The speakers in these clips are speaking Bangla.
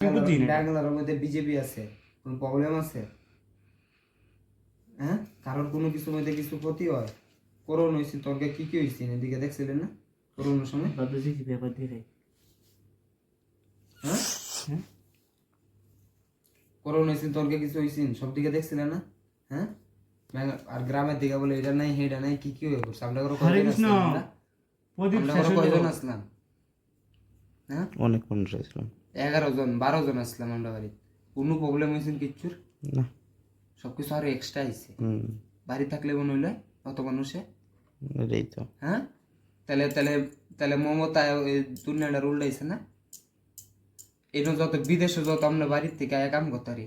ব্যাঙ্গালোরের মধ্যে বিজেপি আছে, কোনো প্রবলেম আছে? হ্যাঁ, কারোর কোনো কিছু মধ্যে কিছু ক্ষতি হয়? করোনা হয়েছে, তোরকে কি কি হয়েছে এদিকে দেখছিলেন না করোনার সময়? হ্যাঁ, করোনা হয়েছে, তোরকে কিছু হয়েছে সব দিকে দেখছিলেন না? হ্যাঁ, আর গ্রামের দিকে বলে এটা নাই হেটা নাই, কি কি হয়ে পড়ছে? আমরা কয়জন আসলাম? হ্যাঁ, অনেক মানুষ আসলাম। 11 জন 12 জন আসলাম আমরা বাড়ি। কোনো প্রবলেম হয়েছে কিচ্ছুর? না। সবকিছু আরো এক্সট্রা আইছে। বাড়ি থাকলে মনে হইলে অত মানুষে। এটাই তো। হ্যাঁ, তাহলে তাহলে তাহলে মমতা দুনিয়াটা উল্টাইছে না? এটা যত বিদেশে যত আমরা বাড়ির থেকে কাম করতে পারি।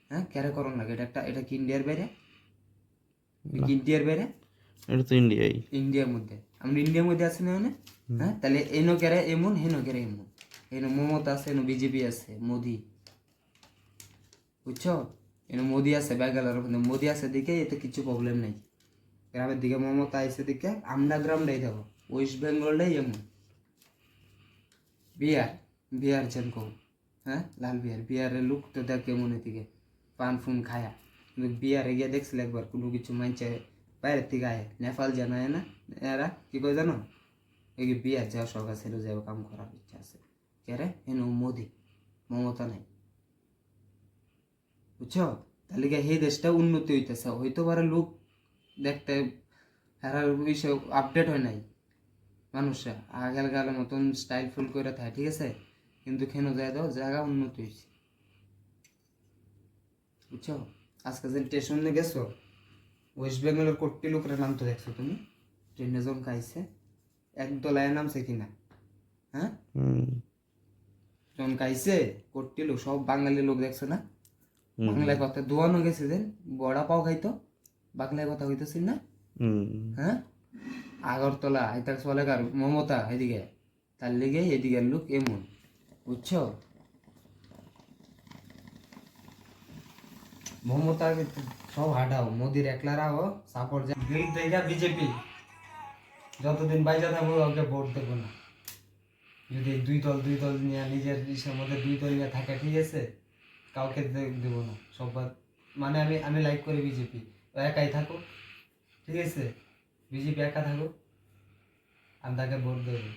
হ্যাঁ, কেরে করুন লাগে এটা কি ইন্ডিয়ার বাইরে? ইন্ডিয়ার বাইরে? এটা তো ইন্ডিয়াই। ইন্ডিয়ার মধ্যে আমরা ইন্ডিয়ার মধ্যে আছি না মানে? হ্যাঁ, তাহলে এনো কেরে এমন হেনো কেরে এমন। এনো মমতা আছে, এনো বিজেপি আছে, মোদি, বুঝছো? এনো মোদি আছে, ব্যাঙ্গালোর মোদি আছে দিকে এতে কিছু প্রবলেম নাই। গ্রামের দিকে মমতা আইসে দিকে আমরা গ্রামটাই দেখো, ওয়েস্ট বেঙ্গলটাই এমন। বিহার, বিহার যেন কো, হ্যাঁ, লাল বিহার, বিহারের লোক তো দেখ কেমন এদিকে পান ফুন খায়া, কিন্তু বিহারে গিয়ে দেখছিল একবার কোনো কিছু মানছে বাইরের থেকে আয়, নেপাল জানা না এরা কি কয় জানো? এই বিহার যাওয়া শখ আছে, যাও কাম করার ইচ্ছা আছে। কে রে? হেন মোদি, মমতা নাই, বুঝছো? তাহলে গিয়ে এই দেশটা উন্নতি হইতেছে, হইতে পারে লোক দেখতে হেরার বিষয় আপডেট হয় নাই মানুষরা আগের মতন স্টাইল ফুল করে থাকে, ঠিক আছে, কিন্তু কেন যায় দাও জায়গা উন্নতি হয়েছে, বুঝছো? আজকে যে স্টেশনে গেছো, ওয়েস্ট বেঙ্গলের কোটি লোকের নাম তো দেখছো তুমি, ট্রেনে জন খাইছে একদলায় নামছে কিনা? হ্যাঁ, জন খাইছে কোটি লোক, সব বাঙালি লোক দেখছো না? বাংলায় কথা দোয়ানো গেছে যে বড়া পাও খাইতো, বাংলায় কথা হইতেছি না? হ্যাঁ, আগরতলা এটা চলে কার মমতা এদিকে, তার লিগে এদিকের লোক এমন, বুঝছো? মমতা সব হাঁটাও, মোদির একলারাও সাপোর্ট দেখা বিজেপি যতদিন বাইজা থাকবো ওকে ভোট দেবো না। যদি দুই দল নিয়ে নিজের ইসের মধ্যে দুই দল নিয়ে থাকে, ঠিক আছে, কাউকে দেবো না। সব মানে আমি লাইক করি বিজেপি, একাই থাকুক, ঠিক আছে, বিজেপি একা থাকুক, আমি তাকে ভোট দেবো।